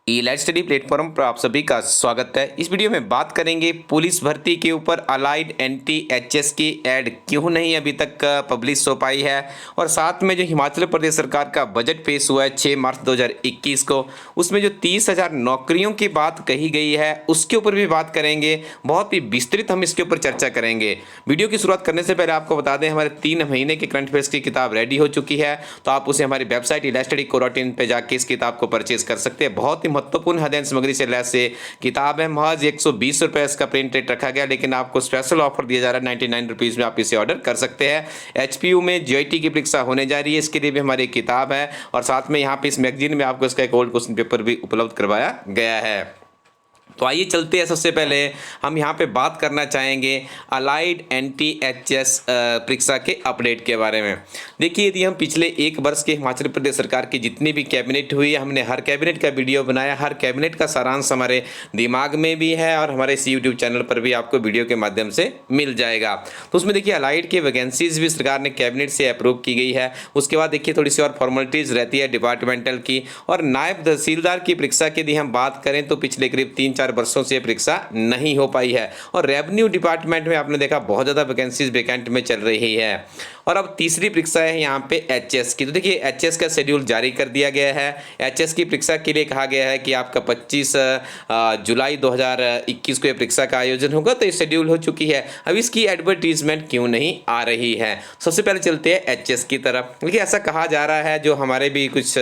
ई live study platform पर आप सभी का स्वागत है। इस वीडियो में बात करेंगे पुलिस भर्ती के ऊपर अलाइड एंटी एचएस की एड क्यों नहीं अभी तक पब्लिश हो पाई है, और साथ में जो हिमाचल प्रदेश सरकार का बजट पेश हुआ है 6 मार्च 2021 को, उसमें जो 30,000 नौकरियों की बात कही गई है उसके ऊपर भी बात करेंगे। बहुत ही विस्तृत हम इसके ऊपर चर्चा करेंगे। वीडियो की शुरुआत करने से पहले आपको बता दें, हमारे 3 महीने के करंट अफेयर्स की किताब रेडी हो चुकी है, तो आप उसे हमारी वेबसाइट eLiveStudy.in पे जाके इस किताब को परचेज कर सकते हैं। बहुत ही महत्वपूर्ण अध्ययन सामग्री से लैस ये किताब है। महज 120 रुपये इसका प्रिंट रेट रखा गया, लेकिन आपको स्पेशल ऑफर दिया जा रहा है 99 रुपीज़ में आप इसे ऑर्डर कर सकते हैं। एचपीयू में जीआईटी की परीक्षा होने जा रही है, इसके लिए भी हमारी किताब है, और साथ में यहाँ पे इस मैगजीन में आपको इसका एक ओल्ड क्वेश्चन पेपर भी उपलब्ध करवाया गया है। तो आइए चलते हैं। सबसे पहले हम यहाँ पे बात करना चाहेंगे अलाइड एंटी एचएस परीक्षा के अपडेट के बारे में। देखिए, यदि हम पिछले एक वर्ष के हिमाचल प्रदेश सरकार की जितनी भी कैबिनेट हुई है, हमने हर कैबिनेट का वीडियो बनाया, हर कैबिनेट का सारांश हमारे दिमाग में भी है और हमारे इस यूट्यूब चैनल पर भी आपको वीडियो के माध्यम से मिल जाएगा। तो उसमें देखिए अलाइड की वैकेंसीज भी सरकार ने कैबिनेट से अप्रूव की गई है। उसके बाद देखिए थोड़ी सी और फॉर्मेलिटीज़ रहती है डिपार्टमेंटल की। और नायब तहसीलदार की परीक्षा की यदि हम बात करें तो पिछले करीब 3-4 वर्षों से परीक्षा नहीं हो पाई है, और रेवेन्यू डिपार्टमेंट में आपने देखा बहुत ज़्यादा वैकेंसीज वैकेंट में चल रही है। और अब तीसरी परीक्षा है यहाँ पे एचएस की। तो देखिए एचएस का शेड्यूल जारी कर दिया गया है। एचएस की परीक्षा के लिए कहा गया है कि आपका 25 जुलाई 2021 को ये परीक्षा का आयोजन होगा, तो ये शेड्यूल हो चुकी है। अब इसकी एडवर्टीजमेंट क्यों नहीं आ रही है? सबसे पहले चलते हैं एचएस की तरफ। देखिए ऐसा कहा जा रहा है, जो हमारे भी कुछ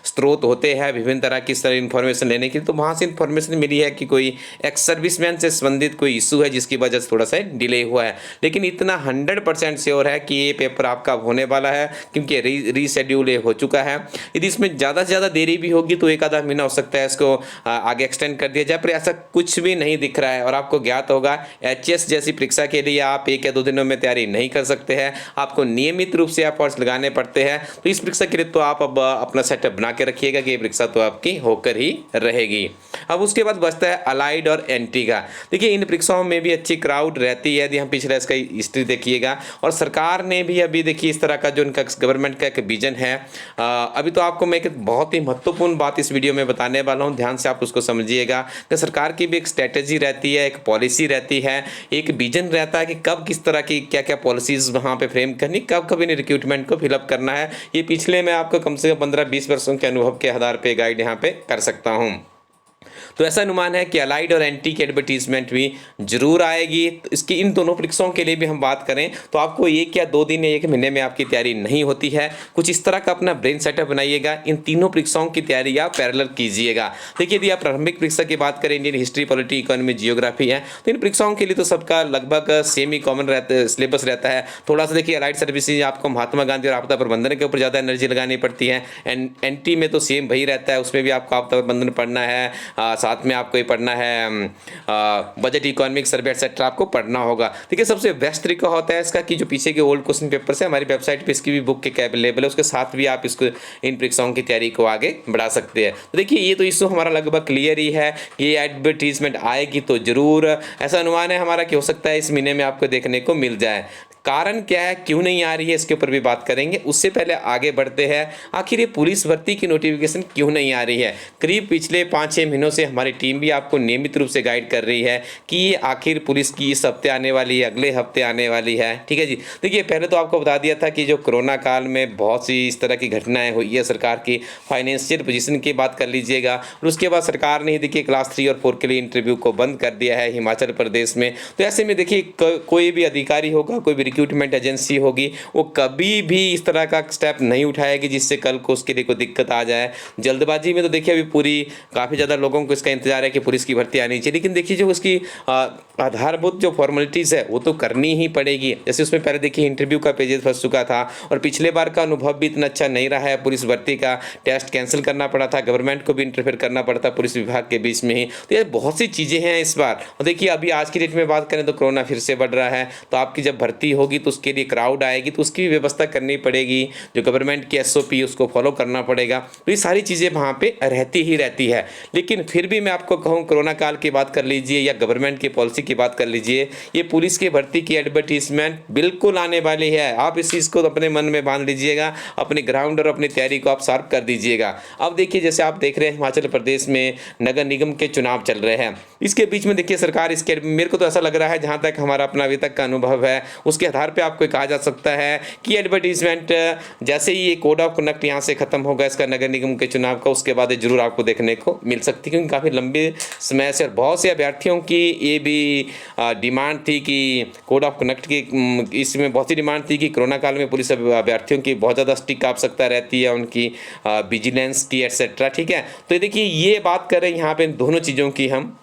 स्रोत होते हैं विभिन्न तरह की इन्फॉर्मेशन लेने के लिए, तो वहाँ से इन्फॉर्मेशन मिली है कि कोई एक्स सर्विसमैन से संबंधित कोई इशू है जिसकी वजह से थोड़ा सा डिले हुआ है। लेकिन इतना 100% श्योर है कि ये पेपर आपका होने वाला है, क्योंकि रीशेड्यूल हो चुका है। यदि इसमें ज़्यादा से ज़्यादा देरी भी होगी तो एक आधा महीना हो सकता है इसको आगे एक्सटेंड कर दिया जाए, पर ऐसा कुछ भी नहीं दिख रहा है। और आपको ज्ञात होगा एचएस जैसी परीक्षा के लिए आप 1 या 2 दिनों में तैयारी नहीं कर सकते हैं, आपको नियमित रूप से एफर्ट्स लगाने पड़ते हैं। तो इस परीक्षा के लिए तो आप अब अपना सेटअप बना के रखिएगा कि ये परीक्षा तो आपकी होकर ही रहेगी। अब उसके बाद बचता है अलाइड और एंटी का। देखिए इन परीक्षाओं में भी अच्छी क्राउड रहती है, यदि हम पिछले इसका हिस्ट्री देखिएगा। और सरकार ने भी अभी देखिए इस तरह का जो उनका गवर्नमेंट का एक विजन है, अभी तो आपको मैं एक बहुत ही महत्वपूर्ण बात इस वीडियो में बताने वाला हूं, ध्यान से आप उसको समझिएगा कि सरकार की भी एक स्ट्रेटेजी रहती है, एक पॉलिसी रहती है, एक विजन रहता है कि कब किस तरह की क्या क्या पॉलिसीज वहाँ पे फ्रेम करनी, कब कब इन रिक्रूटमेंट को फिलअप करना है। ये पिछले मैं आपको कम से कम 15-20 वर्षों के अनुभव के आधार पर गाइड यहाँ पे कर सकता हूँ। तो ऐसा अनुमान है कि अलाइड और एंटी की एडवर्टीजमेंट भी जरूर आएगी। तो इसकी इन दोनों परीक्षाओं के लिए भी हम बात करें तो आपको 1 या 2 दिन या 1 महीने में आपकी तैयारी नहीं होती है। कुछ इस तरह का अपना ब्रेन सेटअप बनाइएगा, इन तीनों परीक्षाओं की तैयारी आप पैरेलल कीजिएगा। देखिए यदि आप प्रारंभिक परीक्षा की बात करें, Indian history, polity, economy, geography है, तो इन परीक्षाओं के लिए तो सबका लगभग सेम ही कॉमन सिलेबस रहता है। थोड़ा सा देखिए अलाइड सर्विसेज आपको महात्मा गांधी और आपदा प्रबंधन के ऊपर ज़्यादा एनर्जी लगानी पड़ती है। एनटी में तो सेम वही रहता है, उसमें भी आपको आपदा प्रबंधन पढ़ना है, साथ में आपको ये पढ़ना है बजट, इकोनॉमिक सर्वे एक्सेट्रा आपको पढ़ना होगा। देखिए सबसे बेस्ट तरीका होता है इसका कि जो पीछे के ओल्ड क्वेश्चन पेपर से हमारी वेबसाइट पे इसकी भी बुक के अवेलेबल है, उसके साथ भी आप इसको इन परीक्षाओं की तैयारी को आगे बढ़ा सकते हैं। तो देखिए ये तो इशू हमारा लगभग क्लियर ही है, ये एडवर्टीजमेंट आएगी तो जरूर, ऐसा अनुमान है हमारा कि हो सकता है इस महीने में आपको देखने को मिल जाए। कारण क्या है, क्यों नहीं आ रही है, इसके ऊपर भी बात करेंगे। उससे पहले आगे बढ़ते हैं, आखिर ये पुलिस भर्ती की नोटिफिकेशन क्यों नहीं आ रही है? करीब पिछले 5-6 महीनों से हमारी टीम भी आपको नियमित रूप से गाइड कर रही है कि ये आखिर पुलिस की इस हफ्ते आने वाली है, अगले हफ्ते आने वाली है। ठीक है जी। देखिए पहले तो आपको बता दिया था कि जो कोरोना काल में बहुत सी इस तरह की घटनाएं हुई है, सरकार की फाइनेंशियल पोजीशन की बात कर लीजिएगा, और उसके बाद सरकार ने देखिए क्लास 3 और 4 के लिए इंटरव्यू को बंद कर दिया है हिमाचल प्रदेश में। तो ऐसे में देखिए कोई भी अधिकारी होगा, कोई भी रिक्रूटमेंट एजेंसी होगी, वो कभी भी इस तरह का स्टेप नहीं उठाएगी जिससे कल को उसके लिए कोई दिक्कत आ जाए। जल्दबाजी में तो देखिए अभी पूरी काफ़ी ज़्यादा लोगों को इसका इंतजार है कि पुलिस की भर्ती आनी चाहिए, लेकिन देखिए जो उसकी आधारभूत जो फॉर्मेलिटीज़ है वो तो करनी ही पड़ेगी। जैसे उसमें पहले देखिए इंटरव्यू का पेजेस फंस चुका था, और पिछले बार का अनुभव भी इतना अच्छा नहीं रहा है, पुलिस भर्ती का टेस्ट कैंसिल करना पड़ा था, गवर्नमेंट को भी इंटरफेयर करना पड़ा था पुलिस विभाग के बीच में ही। तो ये बहुत सी चीज़ें हैं इस बार। और देखिए अभी आज की डेट में बात करें तो कोरोना फिर से बढ़ रहा है, तो आपकी जब भर्ती होगी होगी तो उसके लिए क्राउड आएगी, तो उसकी भी व्यवस्था करनी पड़ेगी, जो गवर्नमेंट की SOP उसको फॉलो करना पड़ेगा। तो ये सारी चीज़ें वहाँ पे रहती ही रहती है। लेकिन फिर भी मैं आपको कहूँ, कोरोना काल की बात कर लीजिए या गवर्नमेंट की पॉलिसी की बात कर लीजिए, ये पुलिस की भर्ती की एडवर्टीजमेंट बिल्कुल आने वाली है। आप इस चीज़ को अपने मन में बांध लीजिएगा, अपने ग्राउंड और अपनी तैयारी को आप शार्प कर दीजिएगा। अब देखिए, जैसे आप देख रहे हैं हिमाचल प्रदेश में नगर निगम के चुनाव चल रहे हैं, इसके बीच में देखिए सरकार इसके, मेरे को तो ऐसा लग रहा है जहाँ तक हमारा अपना अभी तक का अनुभव है उसके आधार पे आपको कहा जा सकता है कि एडवर्टीजमेंट जैसे ही ये कोड ऑफ कंडक्ट यहाँ से खत्म होगा इसका नगर निगम के चुनाव का, उसके बाद जरूर आपको देखने को मिल सकती है, क्योंकि काफ़ी लंबे समय से और बहुत से अभ्यर्थियों की ये भी डिमांड थी कि कोड ऑफ कंडक्ट की, इसमें बहुत सी डिमांड थी कि कोरोना काल में पुलिस अभ्यर्थियों की बहुत ज़्यादा स्ट्रिक्ट आवश्यकता रहती है, उनकी विजिलेंस की एटसेट्रा। ठीक है, तो देखिए ये बात करें यहाँ पे दोनों चीज़ों की हम,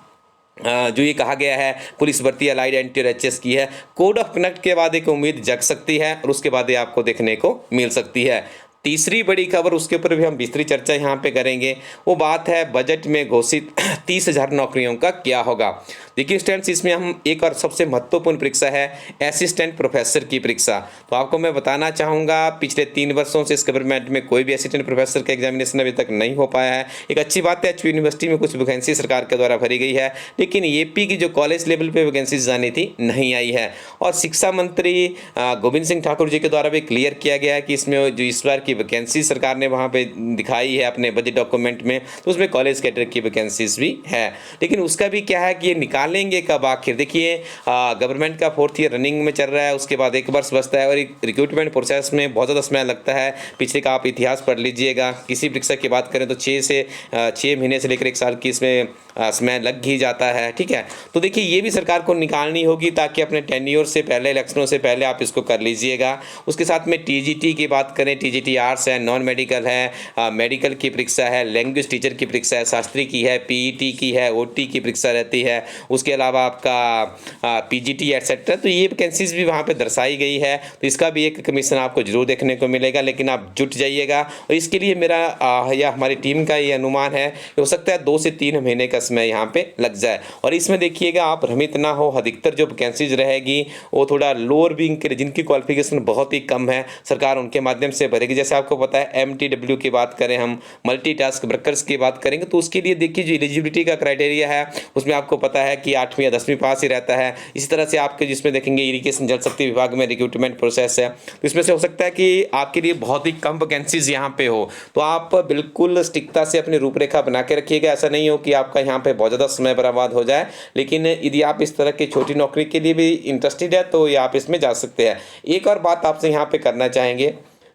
जो ये कहा गया है पुलिस भर्ती अलाइड एंटी और HS की है, कोड ऑफ कंडक्ट के बाद एक उम्मीद जग सकती है और उसके बाद ये आपको देखने को मिल सकती है। तीसरी बड़ी खबर, उसके ऊपर भी हम विस्तृत चर्चा यहाँ पे करेंगे, वो बात है बजट में घोषित 30,000 नौकरियों का क्या होगा। देखिए स्टूडेंट्स, इसमें हम एक और सबसे महत्वपूर्ण परीक्षा है असिस्टेंट प्रोफेसर की परीक्षा। तो आपको मैं बताना चाहूँगा, पिछले 3 वर्षों से इस गवर्नमेंट में कोई भी असिस्टेंट प्रोफेसर का एग्जामिनेशन अभी तक नहीं हो पाया है। एक अच्छी बात है, HU यूनिवर्सिटी में कुछ वैकेंसी सरकार के द्वारा भरी गई है, लेकिन AP की जो कॉलेज लेवल पर वैकेंसीज आनी थी नहीं आई है। और शिक्षा मंत्री गोविंद सिंह ठाकुर जी के द्वारा भी क्लियर किया गया है कि इसमें जो इस बार की वैकेंसी सरकार ने वहाँ पे दिखाई है अपने बजट डॉक्यूमेंट में, तो उसमें कॉलेज कैडर की वैकेंसीज भी है। लेकिन उसका भी क्या है कि ये निकालेंगे कब आखिर। देखिए गवर्नमेंट का 4th ईयर रनिंग में चल रहा है, उसके बाद 1 वर्ष बचता है और रिक्रूटमेंट प्रोसेस में बहुत ज़्यादा समय लगता है। पिछले का आप इतिहास पढ़ लीजिएगा, किसी परीक्षा की बात करें तो 6 महीने से लेकर 1 साल की इसमें समय लग ही जाता है। ठीक है, तो देखिए ये भी सरकार को निकालनी होगी ताकि अपने टेन्योर से पहले, इलेक्शनों से पहले आप इसको कर लीजिएगा। उसके साथ में TGT की बात करें, TGT आर्ट्स है, नॉन मेडिकल है, मेडिकल की परीक्षा है, लैंग्वेज टीचर की परीक्षा है, शास्त्री की है, PET की है, OT की परीक्षा रहती है, उसके अलावा आपका PGT एटसेट्रा। तो ये वैकेंसीज भी वहाँ पे दर्शाई गई है, तो इसका भी एक कमीशन आपको जरूर देखने को मिलेगा। लेकिन आप जुट जाइएगा, और इसके लिए मेरा या हमारी टीम का ये अनुमान है कि हो सकता है 2 से 3 महीने का समय यहाँ पे लग जाए। और इसमें देखिएगा आप भ्रमित ना हो, अधिकतर जो वैकेंसीज रहेगी वो थोड़ा लोअर विंग के, जिनकी क्वालिफिकेशन बहुत ही कम है, सरकार उनके माध्यम से भरेगी। जैसे आपको पता है MTW की बात करें, हम मल्टीटास्क वर्कर्स की बात करेंगे, तो उसके लिए देखिए जो एलिजिबिलिटी का क्राइटेरिया है उसमें आपको पता है कि 8वीं या 10वीं पास ही रहता है। इसी तरह से आपके जिसमें देखेंगे इरिगेशन जल शक्ति विभाग में रिक्रूटमेंट प्रोसेस है, तो इसमें से हो सकता है कि आपके लिए बहुत ही कम वैकेंसीज यहाँ पे हो, तो आप बिल्कुल स्टिकता से अपनी रूपरेखा बना के रखिएगा। ऐसा नहीं हो कि आपका यहाँ पे बहुत ज़्यादा समय बर्बाद हो जाए। लेकिन यदि आप इस तरह की छोटी नौकरी के लिए भी इंटरेस्टेड है तो ये आप इसमें जा सकते हैं। एक और बात आपसे यहाँ पे करना चाहेंगे,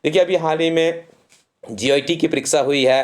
देखिए अभी हाल ही में GIT की परीक्षा हुई है,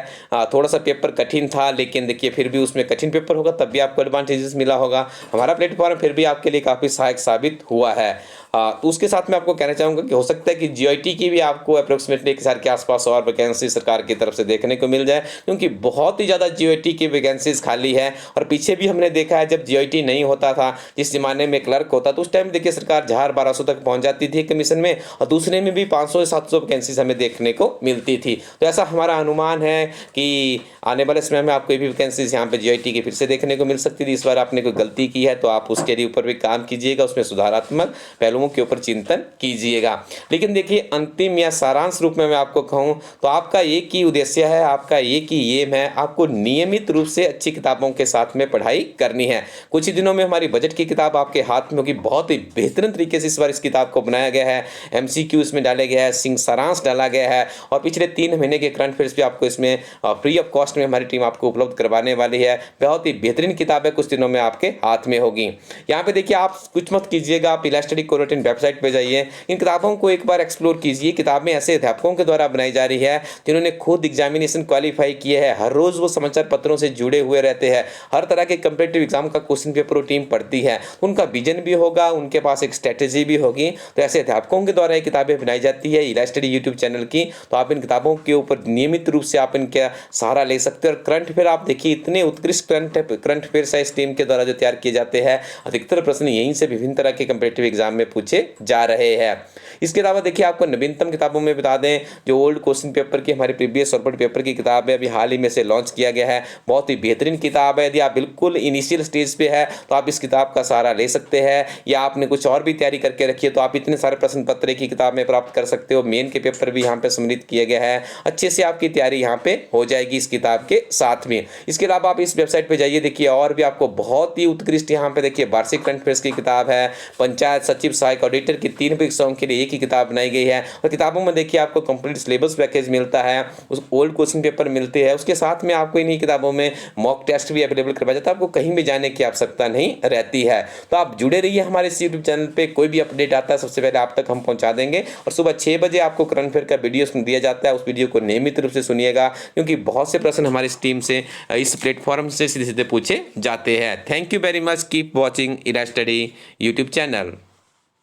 थोड़ा सा पेपर कठिन था, लेकिन देखिए फिर भी उसमें कठिन पेपर होगा तब भी आपको एडवांटेजेस मिला होगा। हमारा प्लेटफॉर्म फिर भी आपके लिए काफ़ी सहायक साबित हुआ है। तो उसके साथ मैं आपको कहना चाहूँगा कि हो सकता है कि GIT की भी आपको अप्रोक्सीमेटली 1,000 के आसपास और वैकेंसी सरकार की तरफ से देखने को मिल जाए, क्योंकि बहुत ही ज़्यादा GIT की वैकेंसीज खाली है। और पीछे भी हमने देखा है जब GIT नहीं होता था, जिस ज़माने में क्लर्क होता, तो उस टाइम देखिए सरकार 1,000-1,200 तक पहुँच जाती थी कमीशन में, और दूसरे में भी 500 से 700 वैकेंसीज हमें देखने को मिलती थी। तो ऐसा हमारा अनुमान है कि आने वाले समय में आपको ये भी वैकेंसीज यहाँ पे GIT की फिर से देखने को मिल सकती थी। इस बार आपने कोई गलती की है तो आप उसके ऊपर भी काम कीजिएगा, उसमें सुधारात्मक पहलुओं के ऊपर चिंतन कीजिएगा। लेकिन देखिए अंतिम या सारांश रूप में मैं आपको कहूँ तो आपका एक ही उद्देश्य है, आपका एक ही एम है, आपको नियमित रूप से अच्छी किताबों के साथ में पढ़ाई करनी है। कुछ ही दिनों में हमारी बजट की किताब आपके हाथ में होगी, बहुत ही बेहतरीन तरीके से इस बार इस किताब को बनाया गया है, MCQ इसमें डाले गया है, सारांश डाला गया है, और पिछले 3 महीने के करंट अफेयर्स भी आपको इसमें फ्री ऑफ कॉस्ट में हमारी टीम आपको उपलब्ध करवाने वाली है। बहुत ही बेहतरीन किताब है, कुछ दिनों में आपके हाथ में होगी। यहाँ पे देखिए आप कुछ मत कीजिएगा, आप इलास्टडी कोरोटिन वेबसाइट पे जाइए, इन किताबों को एक बार एक्सप्लोर कीजिए। किताबें ऐसे अध्यापकों के द्वारा बनाई जा रही है जिन्होंने खुद एग्जामिनेशन क्वालिफाई किए हैं, हर रोज वो समाचार पत्रों से जुड़े हुए रहते हैं, हर तरह के कंपीटिटिव एग्जाम का क्वेश्चन पेपर टीम पढ़ती है, उनका विजन भी होगा, उनके पास एक स्ट्रेटेजी भी होगी। तो ऐसे अध्यापकों के द्वारा ये किताबें बनाई जाती है इलास्टडी यूट्यूब चैनल की, तो आप इन किताबों के ऊपर नियमित रूप से आप इनका सहारा ले सकते हैं। और करंट अफेयर आप देखिए इतने उत्कृष्ट करंट अफेयर इस टीम के द्वारा जो तैयार किए जाते हैं, अधिकतर प्रश्न यहीं से विभिन्न तरह के कंपीटिटिव एग्जाम में पूछे पूछे जा रहे हैं। इसके अलावा देखिए आपको नवीनतम किताबों में बता दें, जो ओल्ड क्वेश्चन पेपर की हमारे प्रीवियस सॉर्टेड पेपर की किताब है, अभी हाल ही में से लॉन्च किया गया है। बहुत ही बेहतरीन किताब है। यदि आप बिल्कुल इनिशियल स्टेज पे है तो आप इस किताब का सहारा ले सकते हैं, या आपने कुछ और भी तैयारी करके रखी है तो आप इतने सारे प्रश्न पत्र एक ही किताब में प्राप्त कर सकते हो। मेन के पेपर भी यहाँ पे सम्मिलित किया गया है। अच्छे से आपकी तैयारी यहाँ पे हो जाएगी इस किताब के साथ में। इसके अलावा आप इस वेबसाइट पे जाइए, देखिए और भी आपको बहुत ही उत्कृष्ट यहाँ पे देखिए वार्षिक करंट अफेयर्स की किताब है, पंचायत सचिव सहायक ऑडिटर की 3 परीक्षाओं के लिए एक ही किताब बनाई गई है। और किताबों में देखिए आपको कंप्लीट सिलेबस पैकेज मिलता है, उस ओल्ड क्वेश्चन पेपर मिलते हैं, उसके साथ में आपको इन्हीं किताबों में मॉक टेस्ट भी अवेलेबल करवाया जाता है। आपको कहीं भी जाने की आवश्यकता नहीं रहती है। तो आप जुड़े रहिए हमारे इस यूट्यूब चैनल पे, कोई भी अपडेट आता है सबसे पहले आप तक हम पहुंचा देंगे। और सुबह 6 बजे आपको करंट अफेयर का वीडियो दिया जाता है, उस वीडियो को नियमित रूप से सुनिएगा, क्योंकि बहुत से प्रश्न हमारी इस टीम से इस प्लेटफॉर्म से सीधे सीधे पूछे जाते हैं। Thank you very much, keep watching Ira study YouTube channel.